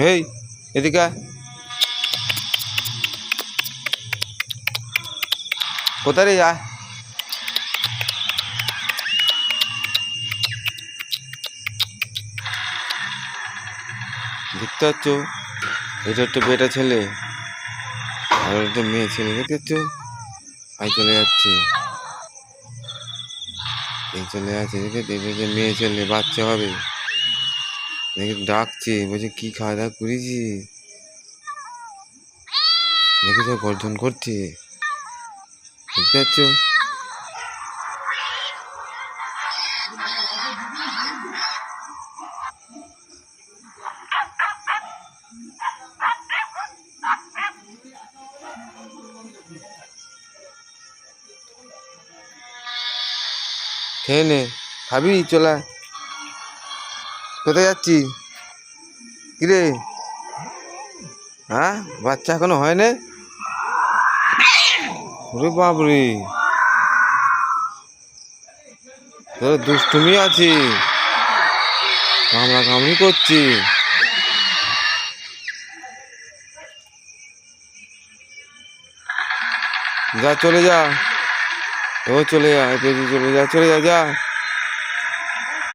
এই এদিকে আয়। কোথায় রে আয়। দেখতে পাচ্ছ এটা একটা বেটা ছেলে আর একটা মেয়ে ছেলে, দেখতে পাচ্ছ? আই চলে যাচ্ছে, এই চলে যাচ্ছে, দেখে মেয়ে ছেলে বাচ্চা হবে, দেখে ডাকছে, বলছে কি খাওয়া দাওয়া করেছি, দেখে তো গর্জন করছে, দেখতে পাচ্ছ? খেয়ে নে, খাবি? চলে আয়। কোথায় যাচ্ছি? কিরে, হ্যাঁ বাচ্চা এখনো হয় না? ওরে বাবরে, তোর দুষ্টুমি আছে, কামড়া কামড়ি করছি। যা চলে যা, ও চলে যা, চলে যা, চলে যা, যা।